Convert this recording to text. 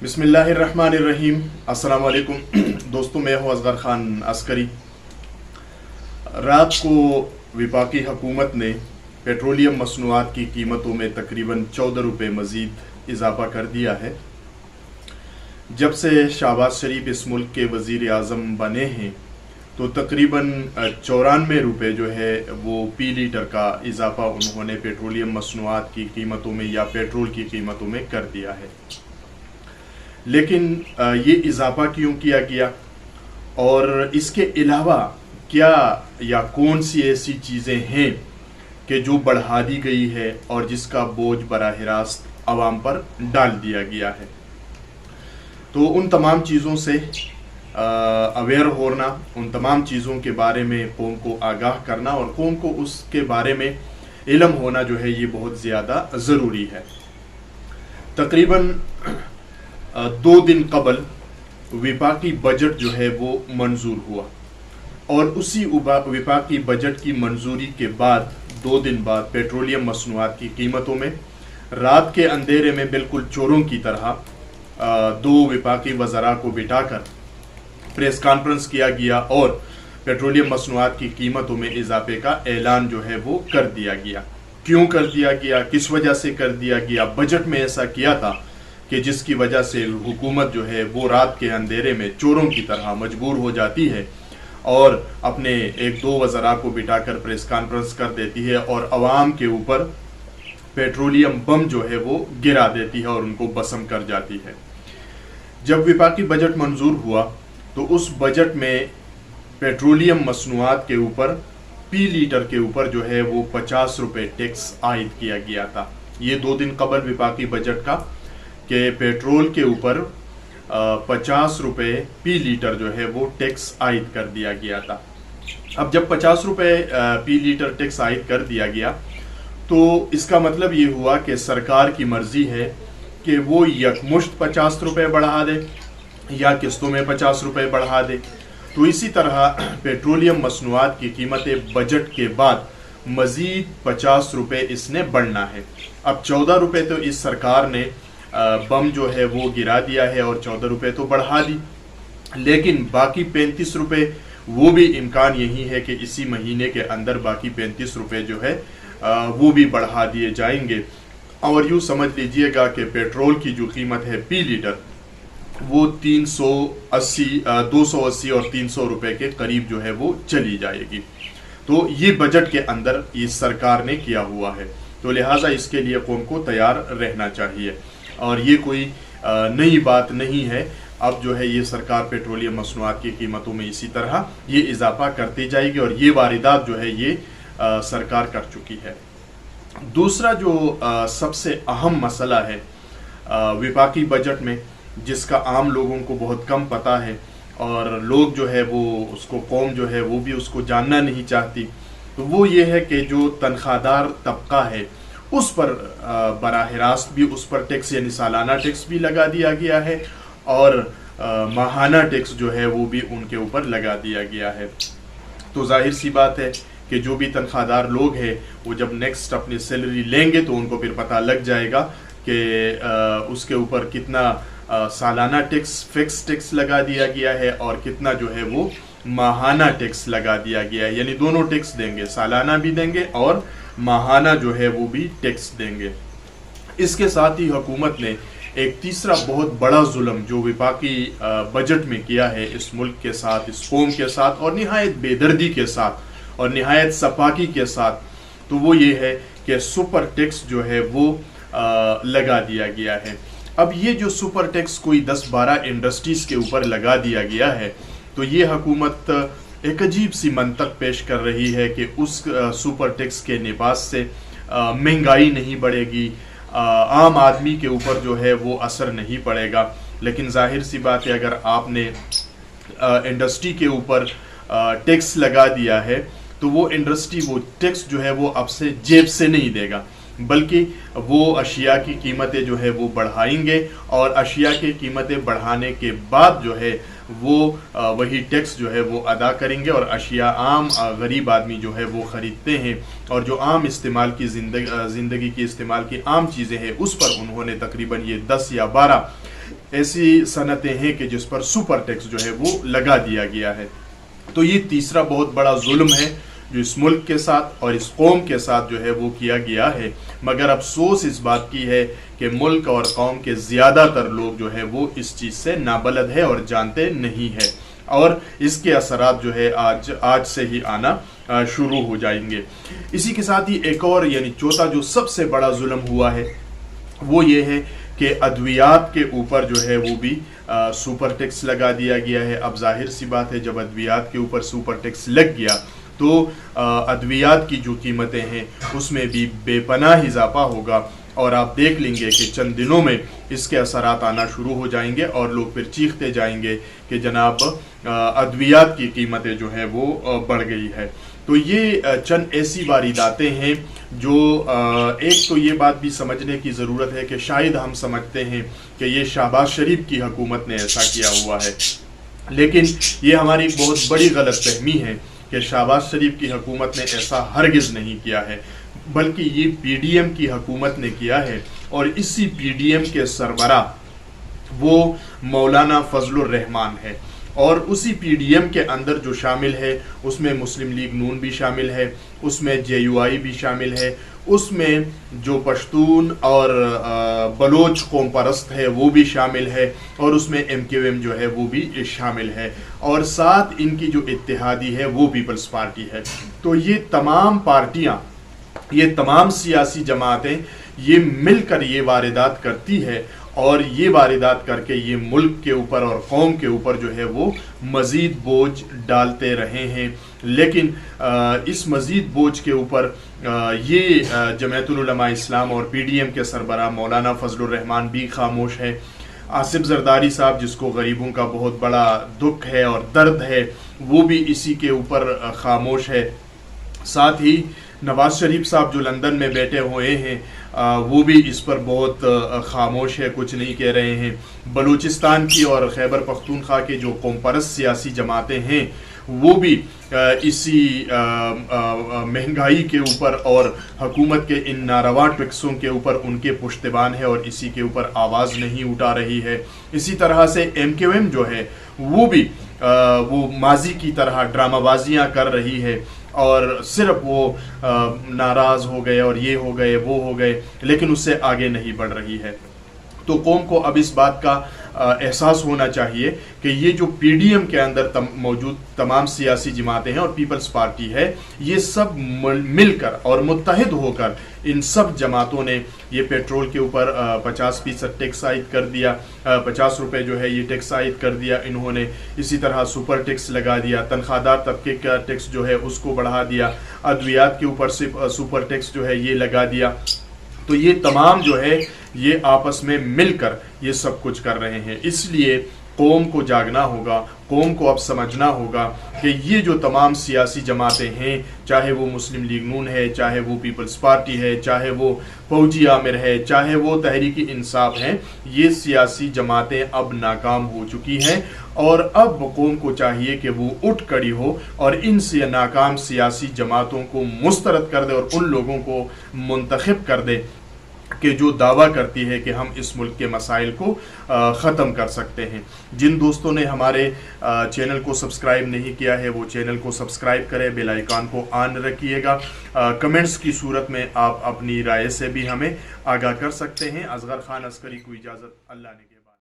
बिस्मिल्लाहिर्रहमानिर्रहीम। अस्सलाम वालेकुम दोस्तों, मैं हूँ असगर खान अस्करी। रात को वफाकी हुकूमत ने पेट्रोलियम मसनूआत की कीमतों में तकरीबन 14 रुपये मज़ीद इजाफा कर दिया है। जब से शहबाज शरीफ इस मुल्क के वज़ीर आज़म बने हैं तो तकरीबन 94 रुपये जो है वो पी लीटर का इजाफा उन्होंने पेट्रोलियम मसनूआत की कीमतों में या पेट्रोल की कीमतों में कर दिया है। लेकिन ये इजाफा क्यों किया गया और इसके अलावा क्या या कौन सी ऐसी चीज़ें हैं कि जो बढ़ा दी गई है और जिसका बोझ बराह रास्त आवाम पर डाल दिया गया है। तो उन तमाम चीज़ों से अवेयर होना, उन तमाम चीज़ों के बारे में कौम को आगाह करना और कौम को उसके बारे में इल्म होना जो है ये बहुत ज़्यादा ज़रूरी है। तकरीबन 2 दिन कबल वफाकी बजट जो है वो मंजूर हुआ और उसी वफाकी बजट की मंजूरी के बाद 2 दिन बाद पेट्रोलियम मसनूआत की कीमतों में रात के अंधेरे में बिल्कुल चोरों की तरह 2 वफाकी वज़रा को बिठाकर प्रेस कॉन्फ्रेंस किया गया और पेट्रोलियम मसनूआत की कीमतों में इजाफे का ऐलान जो है वो कर दिया गया। क्यों कर दिया गया, किस वजह से कर दिया गया? बजट में ऐसा किया था कि जिसकी वजह से हुकूमत जो है वो रात के अंधेरे में चोरों की तरह मजबूर हो जाती है और अपने 1-2 वज़रा को बिठाकर प्रेस कॉन्फ्रेंस कर देती है और अवाम के ऊपर पेट्रोलियम बम जो है वो गिरा देती है और उनको बसम कर जाती है। जब वफाकी बजट मंजूर हुआ तो उस बजट में पेट्रोलियम मसनूआत के ऊपर पी लीटर के ऊपर जो है वो 50 रुपये टैक्स आयद किया गया था। ये 2 दिन कबल वफाकी बजट का कि पेट्रोल के ऊपर 50 रुपये पी लीटर जो है वो टैक्स आयद कर दिया गया था। अब जब 50 रुपये पी लीटर टैक्स आयद कर दिया गया तो इसका मतलब ये हुआ कि सरकार की मर्जी है कि वो यकमुश्त 50 रुपये बढ़ा दे या किस्तों में 50 रुपये बढ़ा दे। तो इसी तरह पेट्रोलियम मसनूआत की कीमतें बजट के बाद मज़ीद 50 रुपये इसने बढ़ना है। अब 14 रुपये तो इस सरकार ने बम जो है वो गिरा दिया है और 14 रुपये तो बढ़ा दी, लेकिन बाकी 35 रुपये वो भी इम्कान यही है कि इसी महीने के अंदर बाकी 35 रुपये जो है वो भी बढ़ा दिए जाएंगे। और यूँ समझ लीजिएगा कि पेट्रोल की जो कीमत है पी लीटर वो 280 और 300 रुपये के करीब जो है वो चली जाएगी। तो ये बजट के अंदर इस सरकार ने किया हुआ है, तो लिहाजा इसके लिए कौम को तैयार रहना चाहिए और ये कोई नई बात नहीं है। अब जो है ये सरकार पेट्रोलियम मसनूआत की कीमतों में इसी तरह ये इजाफा करती जाएगी और ये वारिदात जो है ये सरकार कर चुकी है। दूसरा जो सबसे अहम मसला है वफाकी बजट में, जिसका आम लोगों को बहुत कम पता है और लोग जो है वो उसको कौम जो है वो भी उसको जानना नहीं चाहती, तो वो ये है कि जो तनख्वाहदार तबका है उस पर बराह रास्त भी उस पर टैक्स यानी सालाना टैक्स भी लगा दिया गया है और माहाना टैक्स जो है वो भी उनके ऊपर लगा दिया गया है। तो जाहिर सी बात है कि जो भी तनख्वाहदार लोग हैं वो जब नेक्स्ट अपनी सैलरी लेंगे तो उनको फिर पता लग जाएगा कि उसके ऊपर कितना सालाना टैक्स फिक्स टैक्स लगा दिया गया है और कितना जो है वो माहाना टैक्स लगा दिया गया है। यानी दोनों टैक्स देंगे, सालाना भी देंगे और माहाना जो है वो भी टैक्स देंगे। इसके साथ ही हुकूमत ने एक तीसरा बहुत बड़ा जुल्म जो वफाकी बजट में किया है इस मुल्क के साथ, इस कौम के साथ और निहायत बेदर्दी के साथ और निहायत सफाकी के साथ, तो वो ये है कि सुपर टैक्स जो है वो लगा दिया गया है। अब ये जो सुपर टैक्स कोई 10-12 इंडस्ट्रीज़ के ऊपर लगा दिया गया है, तो ये हुकूमत एक अजीब सी मंतक पेश कर रही है कि उस सुपर टैक्स के लिबास से महंगाई नहीं बढ़ेगी, आम आदमी के ऊपर जो है वो असर नहीं पड़ेगा। लेकिन जाहिर सी बात है अगर आपने इंडस्ट्री के ऊपर टैक्स लगा दिया है तो वो इंडस्ट्री वो टैक्स जो है वो अब से जेब से नहीं देगा, बल्कि वो अशिया की कीमतें जो है वो बढ़ाएंगे और अशिया की कीमतें बढ़ाने के बाद जो है वो वही टैक्स जो है वो अदा करेंगे और अशिया आम गरीब आदमी जो है वो ख़रीदते हैं और जो आम इस्तेमाल की ज़िंदगी की इस्तेमाल की आम चीज़ें हैं उस पर उन्होंने तकरीबन ये 10 या 12 ऐसी सनतें हैं कि जिस पर सुपर टैक्स जो है वो लगा दिया गया है। तो ये तीसरा बहुत बड़ा जुल्म है जो इस मुल्क के साथ और इस कौम के साथ जो है वो किया गया है। मगर अफसोस इस बात की है कि मुल्क और कौम के ज़्यादातर लोग जो है वो इस चीज़ से नाबलद है और जानते नहीं है, और इसके असरात जो है आज से ही आना शुरू हो जाएंगे। इसी के साथ ही एक और यानी चौथा जो सबसे बड़ा जुल्म हुआ है वो ये है कि अद्वियात के ऊपर जो है वो भी सुपर टैक्स लगा दिया गया है। अब जाहिर सी बात है, जब अद्वियात के ऊपर सुपर टैक्स लग गया तो अद्वियात की जो कीमतें हैं उसमें भी बेपनाह इजाफा होगा, और आप देख लेंगे कि चंद दिनों में इसके असरात आना शुरू हो जाएंगे और लोग फिर चीखते जाएंगे कि जनाब अद्वियात की कीमतें जो है वो बढ़ गई है। तो ये चंद ऐसी वारदातें हैं जो एक तो ये बात भी समझने की ज़रूरत है कि शायद हम समझते हैं कि ये शहबाज शरीफ की हुकूमत ने ऐसा किया हुआ है, लेकिन ये हमारी बहुत बड़ी गलत फहमी है कि शहबाज शरीफ की हुकूमत ने ऐसा हरगिज़ नहीं किया है, बल्कि ये पीडीएम की हुकूमत ने किया है। और इसी पीडीएम के सरबरा वो मौलाना फजलुर रहमान है, और उसी पीडीएम के अंदर जो शामिल है उसमें मुस्लिम लीग नून भी शामिल है, उसमें जेयूआई भी शामिल है, उसमें जो पश्तून और बलोच कौम परस्त है वो भी शामिल है, और उसमें एमक्यूएम जो है वो भी शामिल है, और साथ इनकी जो इत्तेहादी है वो पीपल्स पार्टी है। तो ये तमाम पार्टियां, ये तमाम सियासी जमातें ये मिलकर ये वारदात करती है, और ये वारदात करके ये मुल्क के ऊपर और कौम के ऊपर जो है वो मज़ीद बोझ डालते रहे हैं। लेकिन इस मज़ीद बोझ के ऊपर ये जमायतुल उलमा इस्लाम और पीडीएम के सरबराह मौलाना फजलुर रहमान भी खामोश है। आसिफ जरदारी साहब, जिसको गरीबों का बहुत बड़ा दुख है और दर्द है, वो भी इसी के ऊपर खामोश है। साथ ही नवाज शरीफ साहब जो लंदन में बैठे हुए हैं वो भी इस पर बहुत खामोश है, कुछ नहीं कह रहे हैं। बलूचिस्तान की और खैबर पख्तूनख्वा के जो कौम परस्त सियासी जमातें हैं वो भी इसी महंगाई के ऊपर और हुकूमत के इन नारवा टैक्सों के ऊपर उनके पुश्तबान है और इसी के ऊपर आवाज़ नहीं उठा रही है। इसी तरह से एमक्यूएम जो है वो भी वो माजी की तरह ड्रामाबाजियाँ कर रही है, और सिर्फ वो नाराज़ हो गए और ये हो गए वो हो गए, लेकिन उससे आगे नहीं बढ़ रही है। तो कौम को अब इस बात का एहसास होना चाहिए कि ये जो पीडीएम के अंदर मौजूद तमाम सियासी जमातें हैं और पीपल्स पार्टी है, ये सब मिलकर और मुत्तहिद होकर इन सब जमातों ने ये पेट्रोल के ऊपर 50% टैक्स आयद कर दिया, 50 रुपये जो है ये टैक्स आयद कर दिया इन्होंने। इसी तरह सुपर टैक्स लगा दिया, तनख्वाहदार तबके का टैक्स जो है उसको बढ़ा दिया, अद्वियात के ऊपर सिर्फ सुपर टैक्स जो है ये लगा दिया। तो ये तमाम जो है ये आपस में मिलकर ये सब कुछ कर रहे हैं। इसलिए कौम को जागना होगा, कौम को अब समझना होगा कि ये जो तमाम सियासी जमातें हैं, चाहे वो मुस्लिम लीग नून है, चाहे वो पीपल्स पार्टी है, चाहे वो फौजी आमिर है, चाहे वो तहरीक इंसाफ हैं, ये सियासी जमातें अब नाकाम हो चुकी हैं, और अब कौम को चाहिए कि वो उठ खड़ी हो और इन नाकाम सियासी जमातों को मुस्तरद कर दे और उन लोगों को मुंतखब कर दे कि जो दावा करती है कि हम इस मुल्क के मसाइल को ख़त्म कर सकते हैं। जिन दोस्तों ने हमारे चैनल को सब्सक्राइब नहीं किया है वो चैनल को सब्सक्राइब करें, बेल आइकन को ऑन रखिएगा। कमेंट्स की सूरत में आप अपनी राय से भी हमें आगाह कर सकते हैं। असगर खान अस्करी को इजाज़त, अल्लाह ने।